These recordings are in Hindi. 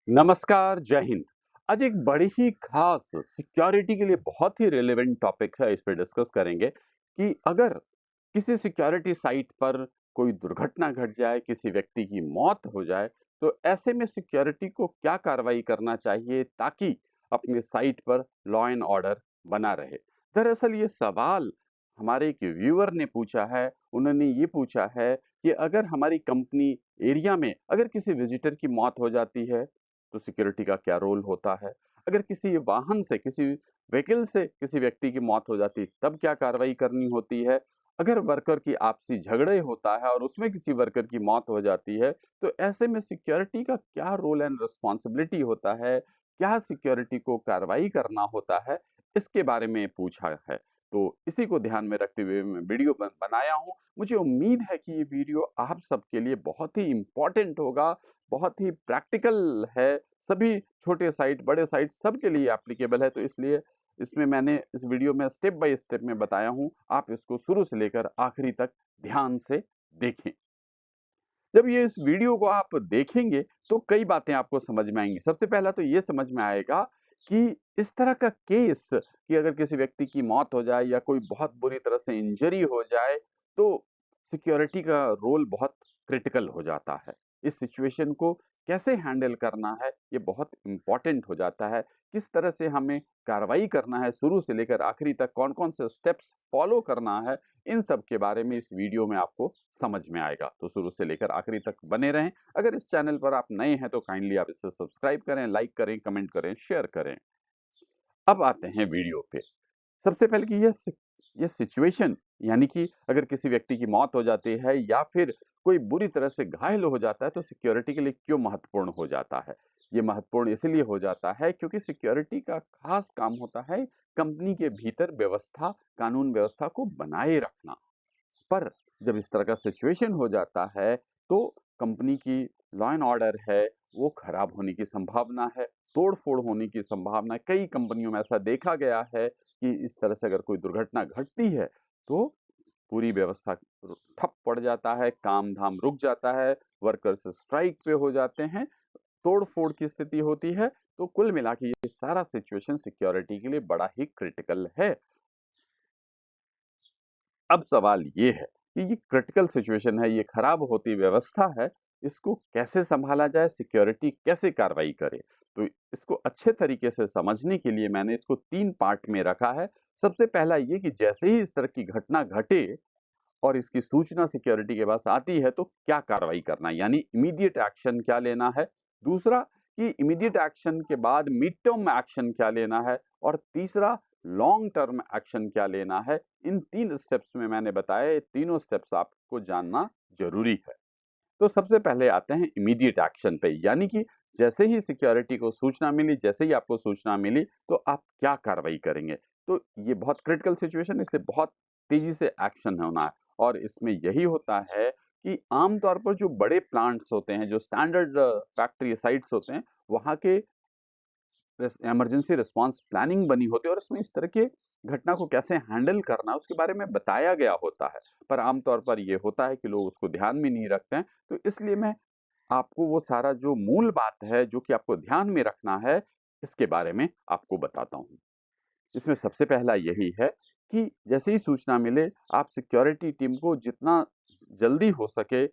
नमस्कार, जय हिंद। आज एक बड़ी ही खास सिक्योरिटी के लिए बहुत ही रिलेवेंट टॉपिक है, इस पे डिस्कस करेंगे कि अगर किसी सिक्योरिटी साइट पर कोई दुर्घटना घट जाए, किसी व्यक्ति की मौत हो जाए, तो ऐसे में सिक्योरिटी को क्या कार्रवाई करना चाहिए ताकि अपने साइट पर लॉ एंड ऑर्डर बना रहे। दरअसल ये सवाल हमारे एक व्यूअर ने पूछा है। उन्होंने ये पूछा है कि अगर हमारी कंपनी एरिया में अगर किसी विजिटर की मौत हो जाती है तो सिक्योरिटी का क्या रोल होता है? अगर किसी वाहन से, किसी व्हीकल से किसी व्यक्ति की मौत हो जाती है, तब क्या कार्रवाई करनी होती है? अगर वर्कर की आपसी झगड़े होता है और उसमें किसी वर्कर की मौत हो जाती है, तो ऐसे में सिक्योरिटी का क्या रोल एंड रिस्पॉन्सिबिलिटी होता है? क्या सिक्योरिटी को कार्रवाई करना होता है? इसके बारे में पूछा है। तो इसी को ध्यान में रखते हुए मैं वीडियो बनाया हूँ। मुझे उम्मीद है कि ये वीडियो आप सबके लिए बहुत ही इम्पोर्टेंट होगा, बहुत ही प्रैक्टिकल है, सभी छोटे साइट, बड़े साइट सबके लिए एप्लीकेबल है, तो इसलिए इसमें मैंने इस वीडियो में स्टेप बाय स्टेप में बताया हूँ। आप इसको शुरू से लेकर आखिरी तक ध्यान से देखें। जब ये इस वीडियो को आप देखेंगे, तो कई बातें आपको समझ में आएँगी। सबसे पहला तो ये समझ में आएगा कि इस तरह का केस कि अगर किसी व्यक्ति की मौत हो जाए या कोई बहुत बुरी तरह से इंजरी हो जाए, तो सिक्योरिटी का रोल बहुत क्रिटिकल हो जाता है। इस सिचुएशन को कैसे हैंडल करना है, ये बहुत इम्पोर्टेंट हो जाता है। किस तरह से हमें कार्रवाई करना है शुरू से लेकर आखिरी तक, कौन-कौन से स्टेप्स फॉलो करना है, इन सब के बारे में इस वीडियो में आपको समझ में आएगा। तो शुरू से लेकर आखिरी तक बने रहें। अगर इस चैनल पर आप नए हैं तो काइंडली आप इसे सब्सक्राइब करें, लाइक करें, कमेंट करें, शेयर करें। अब आते हैं वीडियो पे। सबसे पहले कि ये सिचुएशन यानी कि अगर किसी व्यक्ति की मौत हो जाती है या फिर कोई बुरी तरह से घायल हो जाता है तो सिक्योरिटी के लिए क्यों महत्वपूर्ण हो जाता है? ये महत्वपूर्ण इसलिए हो जाता है क्योंकि सिक्योरिटी का खास काम होता है कंपनी के भीतर व्यवस्था, कानून व्यवस्था को बनाए रखना। पर जब इस तरह का सिचुएशन हो जाता है, तो कंपनी की लॉ एंड ऑर्डर है, वो खराब होने की संभावना है, तोड़-फोड़ होने की संभावना है। कई कंपनियों में ऐसा देखा गया है कि इस तरह से अगर कोई दुर्घटना घटती है, तो पूरी व्यवस्था ठप पड़ जाता है, काम-धाम रुक जाता है, वर्कर्स स्ट्राइक पे हो जाते हैं, तोड़-फोड़ की स्थिति होती है। तो कुल मिला के ये सारा सिचुएशन सिक्योरिटी के लिए बड़ा ही क्रिटिकल है। अब सवाल ये है कि ये क्रिटिकल सिचुएशन है, ये खराब होती व्यवस्था है, इसको कैसे सँभाला जाए, सिक्योरिटी कैसे कार्रवाई करे? तो इसको अच्छे तरीके से समझने के लिए मैंने इसको 3 पार्ट में रखा है। सबसे पहला ये कि जैसे ही इस तरह की घटना घटे और इसकी सूचना सिक्योरिटी के पास आती है, तो क्या कार्रवाई करना है? यानी इमीडिएट एक्शन क्या लेना है? दूसरा कि इमीडिएट एक्शन के बाद मिड टर्म एक्शन क्या लेना है? और तीसरा लॉन्ग टर्म एक्शन क्या लेना है? इन 3 स्टेप्स में मैंने बताया, ये तीनों स्टेप्स आपको जानना ज़रूरी है। तो सबसे पहले आते हैं इमीडिएट एक्शन पे, यानी कि जैसे ही सिक्योरिटी को सूचना मिली, जैसे ही आपको सूचना मिली, तो आप क्या कार्रवाई करेंगे? तो ये बहुत क्रिटिकल सिचुएशन है, इसलिए बहुत तेज़ी से एक्शन होना है और इसमें यही होता है कि आम तौर पर जो बड़े प्लांट्स होते हैं, जो स्टैंडर्ड फैक्ट्री साइट्स होते हैं, वहाँ के इमरजेंसी रिस्पांस प्लानिंग बनी होती है और उसमें इस तरह के घटना को कैसे हैंडल करना है उसके बारे में बताया गया होता है। पर आमतौर पर ये होता है कि लोग उसको ध्यान में नहीं रखते हैं। तो इसलिए मैं आपको वो सारा जो मूल बात है, जो कि आपको ध्यान में रखना है, इसके बारे में आपको बताता हूँ। इसमें सबसे पहला यही है कि जैसे ही सूचना मिले, आप सिक्योरिटी टीम को जितना जल्दी हो सके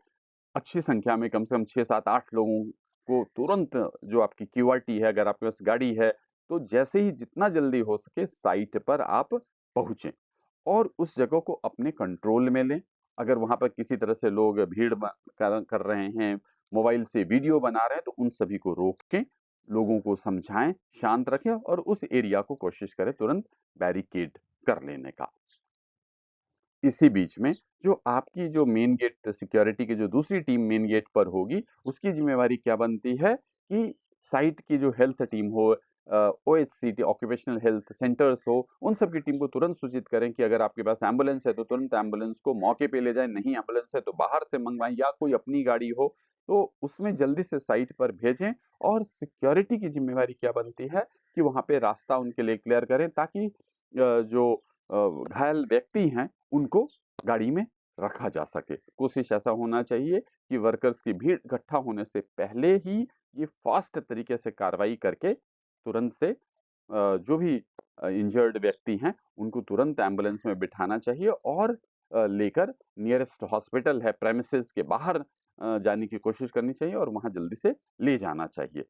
अच्छी संख्या में कम से कम 6, 7, 8 लोगों को तुरंत जो आपकी क्यूआरटी है, अगर आपके पास गाड़ी है, तो जैसे ही जितना जल्दी हो सके साइट पर आप पहुँचें और उस जगह को अपने कंट्रोल में लें। अगर वहाँ पर किसी तरह से लोग भीड़ कर रहे हैं, मोबाइल से वीडियो बना रहे हैं, तो उन सभी को रोकें, लोगों को समझाएँ, शांत रखें और उस एरिया को कोशिश करें तुरंत बैरिकेड कर लेने का। इसी बीच में जो आपकी जो मेन गेट सिक्योरिटी की जो दूसरी टीम मेन गेट पर होगी, उसकी ज़िम्मेवारी क्या बनती है कि साइट की जो हेल्थ टीम हो ओएचसीटी ऑक्यूपेशनल हेल्थ सेंटर्स हो, उन सब की टीम को तुरंत सूचित करें कि अगर आपके पास एम्बुलेंस है, तो तुरंत एम्बुलेंस को मौके पे ले जाएँ, नहीं एम्बुलेंस है तो बाहर से मँगवाएँ या कोई अपनी गाड़ी हो, तो उसमें जल्दी से साइट पर भेजें और सिक्योरिटी की ज़िम्मेवारी क्या बनती है कि वहाँ पे रास्ता उनके लिए क्लियर करें ताकि जो घायल व्यक्ति हैं, उनको गाड़ी में रखा जा सके। कोशिश ऐसा होना चाहिए कि वर्कर्स की भीड़ इकट्ठा होने से पहले ही ये फास्ट तरीके से कार्रवाई करके तुरंत से जो भी इंजर्ड व्यक्ति हैं उनको तुरंत एम्बुलेंस में बिठाना चाहिए और लेकर नियरेस्ट हॉस्पिटल है प्रेमिसेस के बाहर जाने की कोशिश करनी चाहिए और वहां जल्दी से ले जाना चाहिए।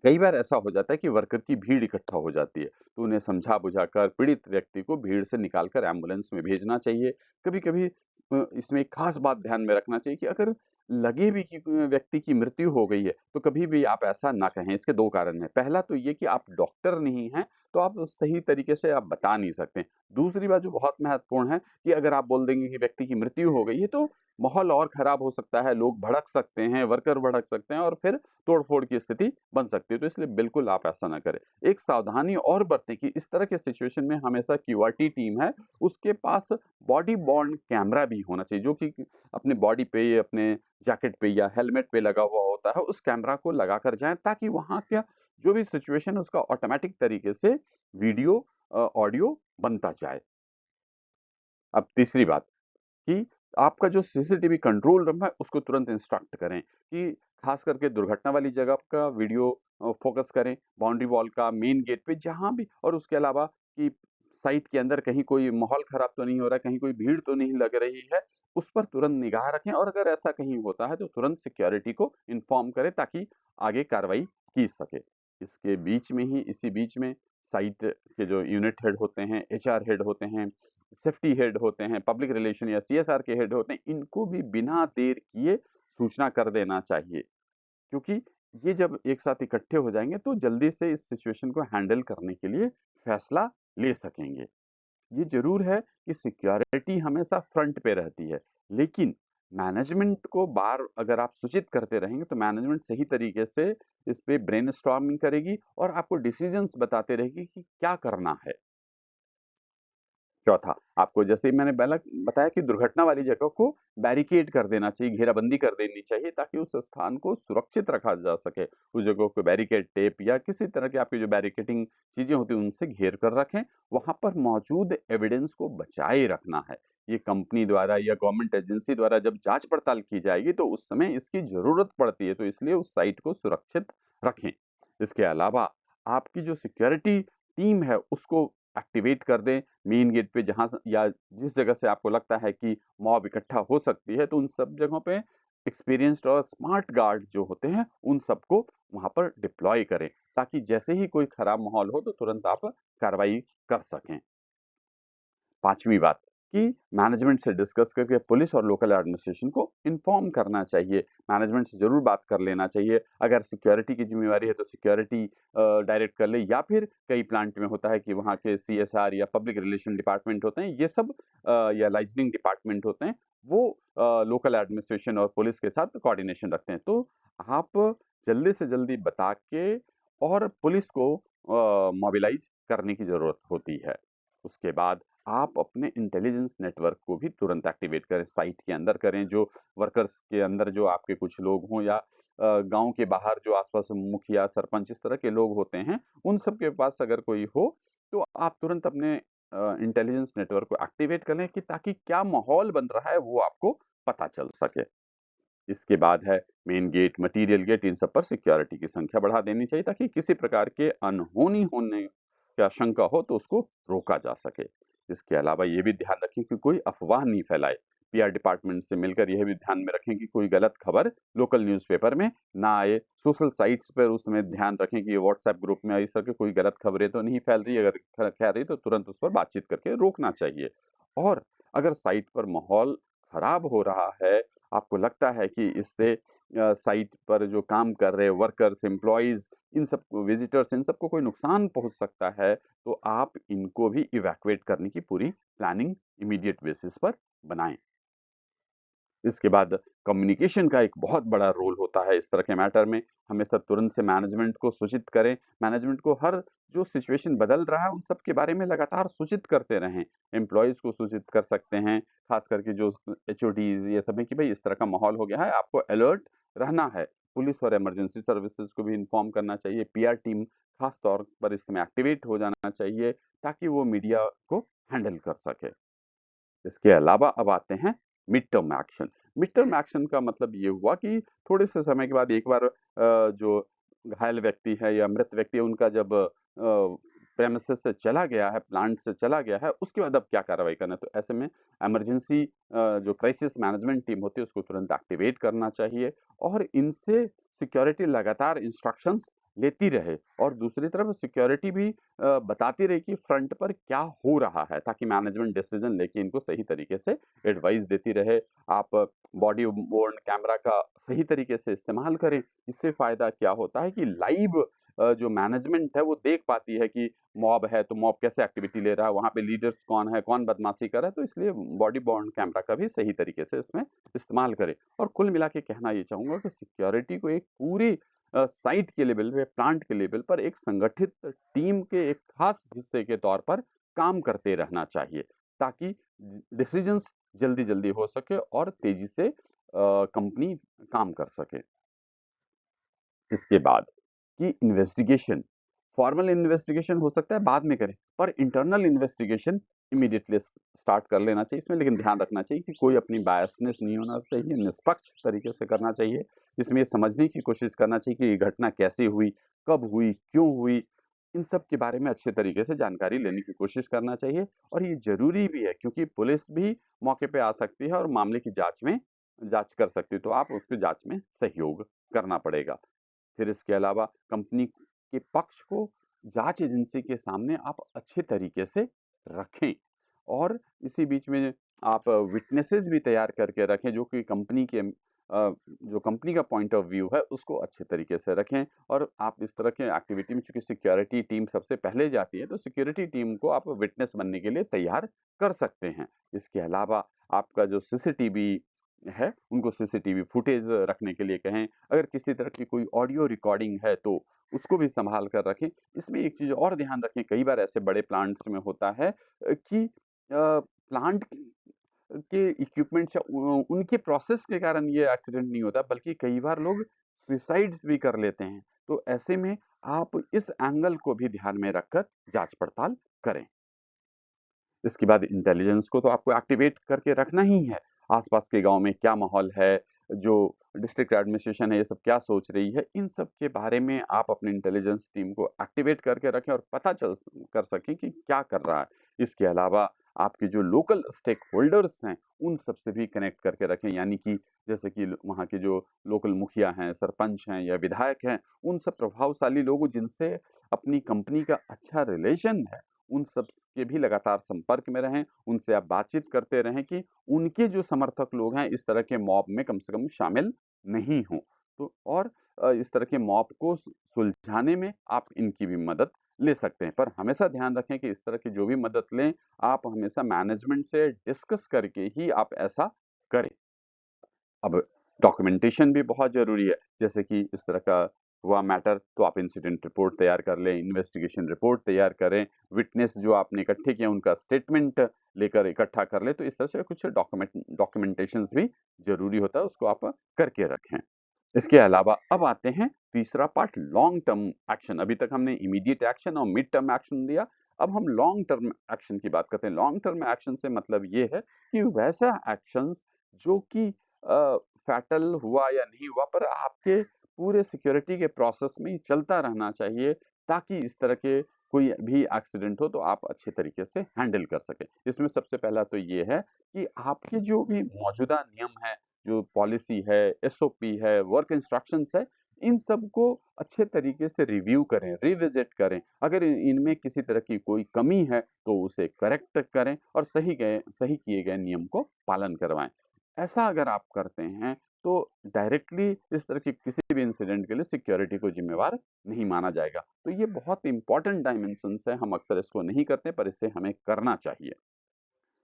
कई बार ऐसा हो जाता है कि वर्कर की भीड़ इकट्ठा हो जाती है, तो उन्हें समझा-बुझाकर पीड़ित व्यक्ति को भीड़ से निकालकर एम्बुलेंस में भेजना चाहिए। कभी-कभी इसमें एक खास बात ध्यान में रखना चाहिए कि अगर लगे भी कि व्यक्ति की मृत्यु हो गई है, तो कभी भी आप ऐसा ना कहें। इसके 2 कारण हैं। पहला तो ये कि आप डॉक्टर नहीं हैं, तो आप सही तरीके से आप बता नहीं सकते। दूसरी बात जो बहुत महत्वपूर्ण है कि अगर आप बोल देंगे कि व्यक्ति की मृत्यु हो गई है, तो माहौल और खराब हो सकता है, लोग भड़क सकते हैं, वर्कर भड़क सकते हैं और फिर तोड़-फोड़ की स्थिति बन सकती है, तो इसलिए बिल्कुल आप ऐसा ना करें। एक सावधानी और बरतें कि इस तरह के सिचुएशन में हमेशा क्यूआरटी टीम है, उसके पास बॉडी वर्न कैमरा भी होना चाहिए, जो कि अपने बॉडी पे, अपने जैकेट पे या हेलमेट पे लगा हुआ होता है, उस कैमरा को लगाकर जाएँ ताकि वहाँ का जो भी सिचुएशन है उसका ऑटोमैटिक तरीके से वीडियो ऑडियो बनता जाए। अब तीसरी बात कि आपका जो सीसीटीवी कंट्रोल रूम है उसको तुरंत इंस्ट्रक्ट करें कि खास करके दुर्घटना वाली जगह का वीडियो फोकस करें, बाउंड्री वॉल का, मेन गेट पे जहां भी, और उसके अलावा कि साइट के अंदर कहीं कोई माहौल खराब तो नहीं हो रहा है, कहीं कोई भीड़ तो नहीं लग रही है, उस पर तुरंत निगाह रखें और अगर ऐसा कहीं होता है तो तुरंत सिक्योरिटी को इन्फॉर्म करें ताकि आगे कार्रवाई की सके। इसके बीच में ही, इसी बीच में साइट के जो यूनिट हेड होते हैं, एचआर हेड होते हैं, सेफ्टी हेड होते हैं, पब्लिक रिलेशन या सीएसआर के हेड होते हैं, इनको भी बिना देर किए सूचना कर देना चाहिए। क्योंकि ये जब एक साथ इकट्ठे हो जाएँगे तो जल्दी से इस सिचुएशन को हैंडल करने के लिए फैसला ले सकेंगे। ये ज़रूर है कि सिक्योरिटी हमेशा फ्रंट पे रहती है, लेकिन मैनेजमेंट को बार अगर आप सूचित करते रहेंगे तो मैनेजमेंट सही तरीके से इस पे ब्रेनस्टॉर्मिंग करेगी और आपको डिसीजंस बताते रहेगी कि क्या करना है। चौथा, आपको जैसे मैंने पहले बताया कि दुर्घटना वाली जगह को बैरिकेड कर देना चाहिए, घेराबंदी कर देनी चाहिए ताकि उस स्थान को सुरक्षित रखा जा सके। उस जगह को बैरिकेड टेप या किसी तरह की आपकी जो बैरिकेडिंग चीज़ें होती हैं, उनसे घेर कर रखें। वहाँ पर मौजूद एविडेंस को बचाए रखना है। ये कंपनी द्वारा या गवर्नमेंट एजेंसी द्वारा जब जाँच-पड़ताल की जाएगी, तो उस समय इसकी ज़रूरत पड़ती है, तो इसलिए उस साइट को सुरक्षित रखें। इसके अलावा आपकी जो सिक्योरिटी टीम है, उसको एक्टिवेट कर दें। मेन गेट पे जहाँ स या जिस जगह से आपको लगता है कि मॉब इकट्ठा हो सकती है, तो उन सब जगहों पे एक्सपीरियंस्ड और स्मार्ट गार्ड जो होते हैं, उन सबको वहाँ पर डिप्लॉय करें, ताकि जैसे ही कोई खराब माहौल हो, तो तुरंत आप कार्रवाई कर सकें। 5वीं बात कि मैनेजमेंट से डिस्कस करके पुलिस और लोकल एडमिनिस्ट्रेशन को इन्फॉर्म करना चाहिए। मैनेजमेंट से ज़रूर बात कर लेना चाहिए। अगर सिक्योरिटी की ज़िम्मेवारी है तो सिक्योरिटी डायरेक्ट कर ले, या फिर कई प्लांट में होता है कि वहाँ के सीएसआर या पब्लिक रिलेशन डिपार्टमेंट होते हैं, ये सब या लाइजनिंग डिपार्टमेंट होते हैं, वो लोकल एडमिनिस्ट्रेशन और पुलिस के साथ कोऑर्डिनेशन रखते हैं। तो आप जल्दी से जल्दी बता के और पुलिस को मोबिलाइज़ करने की ज़रूरत होती है। उसके बाद आप अपने इंटेलिजेंस नेटवर्क को भी तुरंत एक्टिवेट करें, साइट के अंदर करें, जो वर्कर्स के अंदर जो आपके कुछ लोग हों या गाँव के बाहर जो आस-पास मुखिया, सरपंच इस तरह के लोग होते हैं, उन सब के पास अगर कोई हो, तो आप तुरंत अपने इंटेलिजेंस नेटवर्क को एक्टिवेट करें कि ताकि क्या माहौल बन रहा है, वो आपको पता चल सके। इसके बाद है मेन गेट, मटीरियल गेट, इन सब पर सिक्योरिटी की संख्या बढ़ा देनी चाहिए ताकि किसी प्रकार के अनहोनी होने की आशंका हो तो उसको रोका जा सके। इसके अलावा ये भी ध्यान रखें कि कोई अफवाह नहीं फैलाए। पीआर डिपार्टमेंट से मिलकर यह भी ध्यान में रखें कि कोई गलत खबर लोकल न्यूज़पेपर में ना आए। सोशल साइट्स पर उस समय ध्यान रखें कि व्हाट्सएप ग्रुप में इस तरह की कोई गलत खबरें तो नहीं फैल रही, अगर फैल रही तो तुरंत उस पर बातचीत करके रोकना चाहिए। और अगर साइट पर माहौल खराब हो रहा है, आपको लगता है कि इससे साइट पर जो काम कर रहे वर्कर्स, एम्प्लॉइज़, इन सबको, विज़िटर्स, इन सबको कोई नुकसान पहुँच सकता है, तो आप इनको भी इवैक्यूएट करने की पूरी प्लानिंग इमीडिएट बेसिस पर बनाएँ। इसके बाद कम्युनिकेशन का एक बहुत बड़ा रोल होता है इस तरह के मैटर में। हमेशा तुरंत से मैनेजमेंट को सूचित करें। मैनेजमेंट को हर जो सिचुएशन बदल रहा है, उन सब के बारे में लगातार सूचित करते रहें। एम्प्लॉइज़ को सूचित कर सकते हैं, खास करके जो एचओडीज़ ये सब हैं कि भई इस तरह का माहौल हो गया है, आपको अलर्ट रहना है। पुलिस और इमरजेंसी सर्विसेज़ को भी इन्फॉर्म करना चाहिए। पीआर टीम खास तौर पर इसमें एक्टिवेट हो जाना चाहिए, ताकि वो मीडिया को हैंडल कर सके। इसके अलावा अब आते हैं mid term action. Mid term action का मतलब ये हुआ कि थोड़े से समय के बाद एक बार जो घायल व्यक्ति है या मृत व्यक्ति है उनका जब प्रेमिसेस से चला गया है, प्लांट से चला गया है, उसके बाद अब क्या कार्रवाई करना है। तो ऐसे में इमरजेंसी जो क्राइसिस मैनेजमेंट टीम होती है उसको तुरंत एक्टिवेट करना चाहिए और इनसे सिक्योरिटी लगातार इंस्ट्रक्शंस लेती रहे और दूसरी तरफ सिक्योरिटी भी बताती रही कि फ्रंट पर क्या हो रहा है, ताकि मैनेजमेंट डिसीजन लेके इनको सही तरीके से एडवाइस देती रहे। आप बॉडी वर्न कैमरा का सही तरीके से इस्तेमाल करें। इससे फायदा क्या होता है कि लाइव जो मैनेजमेंट है वो देख पाती है कि मॉब है तो मॉब कैसे एक्टिविटी ले रहा है, वहां पे लीडर्स कौन है, कौन बदमाशी कर रहा है। तो इसलिए बॉडी वर्न कैमरा का भी सही तरीके से इसमें इस्तेमाल करें। और कुल मिला के कहना ये चाहूंगा कि सिक्योरिटी को एक पूरी साइट के लेवल पे, प्लांट के लेवल पर एक संगठित टीम के एक खास हिस्से के तौर पर काम करते रहना चाहिए, ताकि डिसीजंस जल्दी-जल्दी हो सके और तेजी से कंपनी काम कर सके। इसके बाद कि इन्वेस्टिगेशन, फॉर्मल इन्वेस्टिगेशन हो सकता है बाद में करें, पर इंटरनल इन्वेस्टिगेशन इमीडिएटली स्टार्ट कर लेना चाहिए। इसमें लेकिन ध्यान रखना चाहिए कि कोई अपनी बायसनेस नहीं होना चाहिए, निष्पक्ष तरीके से करना चाहिए। इसमें ये समझने की कोशिश करना चाहिए कि ये घटना कैसे हुई, कब हुई, क्यों हुई, इन सब के बारे में अच्छे तरीके से जानकारी लेने की कोशिश करना चाहिए। और ये ज़रूरी भी है क्योंकि पुलिस भी मौके पे आ सकती है और मामले की जाँच कर सकती है, तो आप उसकी जाँच में सहयोग करना पड़ेगा। फिर इसके अलावा कंपनी के पक्ष को जांच एजेंसी के सामने आप अच्छे तरीके से रखें और इसी बीच में आप विटनेसेस भी तैयार करके रखें जो कि कंपनी के जो कंपनी का पॉइंट ऑफ व्यू है उसको अच्छे तरीके से रखें। और आप इस तरह के एक्टिविटी में चूंकि सिक्योरिटी टीम सबसे पहले जाती है तो सिक्योरिटी टीम को आप विटनेस बनने के लिए तैयार कर सकते हैं। इसके अलावा आपका जो सीसीटीवी है उनको सीसीटीवी फुटेज रखने के लिए कहें। अगर किसी तरह की कोई ऑडियो रिकॉर्डिंग है तो उसको भी संभाल कर रखें। इसमें एक चीज़ और ध्यान रखें, कई बार ऐसे बड़े प्लांट्स में होता है कि प्लांट के इक्विपमेंट्स या उनके प्रोसेस के कारण ये एक्सीडेंट नहीं होता, बल्कि कई बार लोग सुसाइड्स भी कर लेते हैं। तो ऐसे में आप इस एंगल को भी ध्यान में रखकर जांच पड़ताल करें। इसके बाद इंटेलिजेंस को तो आपको एक्टिवेट करके रखना ही है। आसपास के गांव में क्या माहौल है, जो डिस्ट्रिक्ट एडमिनिस्ट्रेशन है ये सब क्या सोच रही है, इन सब के बारे में आप अपनी इंटेलिजेंस टीम को एक्टिवेट करके रखें और पता चल कर सकें कि क्या कर रहा है। इसके अलावा आपके जो लोकल स्टेक होल्डर्स हैं उन सब से भी कनेक्ट करके रखें, यानी कि जैसे कि वहाँ के जो लोकल मुखिया हैं, सरपंच हैं या विधायक हैं, उन सब प्रभावशाली लोगों जिनसे अपनी कंपनी का अच्छा रिलेशन है, उन सब के भी लगातार संपर्क में रहें, उनसे आप बातचीत करते रहें कि उनके जो समर्थक लोग हैं, इस तरह के मॉब में कम से कम शामिल नहीं हों। तो और इस तरह के मॉब को सुलझाने में आप इनकी भी मदद ले सकते हैं। पर हमेशा ध्यान रखें कि इस तरह की जो भी मदद लें, आप हमेशा मैनेजमेंट से डिस्कस करके ही आप ऐसा करें। अब डॉक्यूमेंटेशन भी बहुत ज़रूरी है, जैसे कि इस तरह का हुआ मैटर तो आप इंसिडेंट रिपोर्ट तैयार कर लें, इन्वेस्टिगेशन रिपोर्ट तैयार करें, विटनेस जो आपने इकट्ठे किए उनका स्टेटमेंट लेकर इकट्ठा कर लें। तो इस तरह से कुछ डॉक्यूमेंटेशंस भी ज़रूरी होता है, उसको आप करके रखें। इसके अलावा अब आते हैं तीसरा पार्ट, लॉन्ग टर्म एक्शन। अभी तक हमने इमीडिएट एक्शन और मिड टर्म एक्शन दिया, अब हम लॉन्ग टर्म एक्शन की बात करते हैं। लॉन्ग टर्म एक्शन से मतलब ये है कि वैसा एक्शन जो कि फैटल हुआ या नहीं हुआ पर आपके पूरे सिक्योरिटी के प्रोसेस में ही चलता रहना चाहिए, ताकि इस तरह के कोई भी एक्सीडेंट हो तो आप अच्छे तरीके से हैंडल कर सकें। इसमें सबसे पहला तो ये है कि आपके जो भी मौजूदा नियम है, जो पॉलिसी है, एसओपी है, वर्क इंस्ट्रक्शंस है, इन सबको अच्छे तरीके से रिव्यू करें, रिविजिट करें। अगर इनमें किसी तरह की कोई कमी है तो उसे करेक्ट करें और सही किए गए नियम को पालन करवाएं। ऐसा अगर आप करते हैं तो डायरेक्टली इस तरह की किसी भी इंसिडेंट के लिए सिक्योरिटी को जिम्मेवार नहीं माना जाएगा। तो ये बहुत इंपॉर्टेंट डायमेंशंस है, हम अक्सर इसको नहीं करते पर इसे हमें करना चाहिए।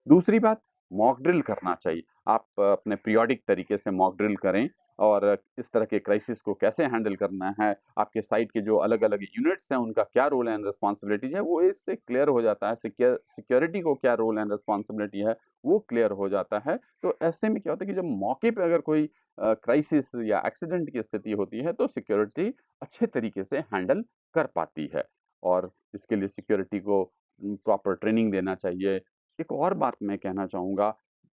दूसरी बात, मॉक ड्रिल करना चाहिए। आप अपने पीरियोडिक तरीके से मॉक ड्रिल करें और इस तरह के क्राइसिस को कैसे हैंडल करना है, आपके साइट के जो अलग-अलग यूनिट्स हैं, उनका क्या रोल एंड रिस्पॉन्सिबिलिटीज़ है, वो इससे क्लियर हो जाता है। सिक्योरिटी को क्या रोल एंड रिस्पॉन्सिबिलिटी है, वो क्लियर हो जाता है। तो ऐसे में क्या होता है कि जब मौके पे अगर कोई क्राइसिस या एक्सीडेंट की स्थिति होती है, तो सिक्योरिटी अच्छे तरीके से हैंडल कर पाती है। और इसके लिए सिक्योरिटी को प्रॉपर ट्रेनिंग देना चाहिए, एक और बात मैं कहना चाहूँगा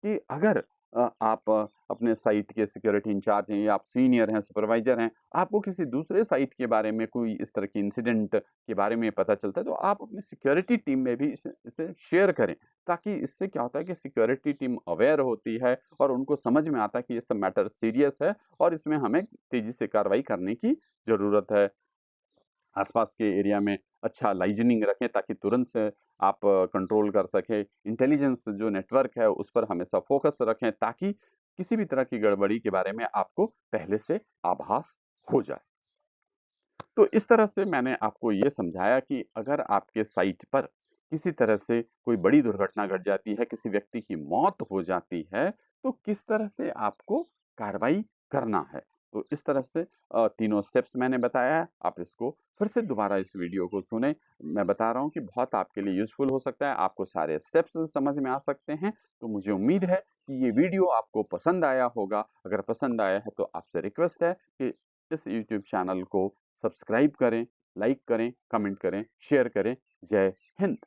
कि अगर आप अपने साइट के सिक्योरिटी इंचार्ज हैं या आप सीनियर हैं, सुपरवाइज़र हैं, आपको किसी दूसरे साइट के बारे में कोई इस तरह की इंसिडेंट के बारे में पता चलता है, तो आप अपनी सिक्योरिटी टीम में भी इसे शेयर करें, ताकि इससे क्या होता है कि सिक्योरिटी टीम अवेयर होती है और उनको समझ में आता है कि ये सब मैटर सीरियस है और इसमें हमें तेज़ी से कार्रवाई करने की ज़रूरत है। आसपास के एरिया में अच्छा लाइजनिंग रखें ताकि तुरंत से आप कंट्रोल कर सकें। इंटेलिजेंस जो नेटवर्क है उस पर हमेशा फोकस रखें ताकि किसी भी तरह की गड़बड़ी के बारे में आपको पहले से आभास हो जाए। तो इस तरह से मैंने आपको ये समझाया कि अगर आपके साइट पर किसी तरह से कोई बड़ी दुर्घटना घट जाती है, किसी व्यक्ति की मौत हो जाती है, तो किस तरह से आपको कार्रवाई करना है। तो इस तरह से तीनों स्टेप्स मैंने बताया है, आप इसको फिर से दोबारा इस वीडियो को सुनें। मैं बता रहा हूँ कि बहुत आपके लिए यूज़फुल हो सकता है, आपको सारे स्टेप्स समझ में आ सकते हैं। तो मुझे उम्मीद है कि ये वीडियो आपको पसंद आया होगा। अगर पसंद आया है तो आपसे रिक्वेस्ट है कि इस यूट्यूब चैनल को सब्सक्राइब करें, लाइक करें, कमेंट करें, शेयर करें। जय हिंद।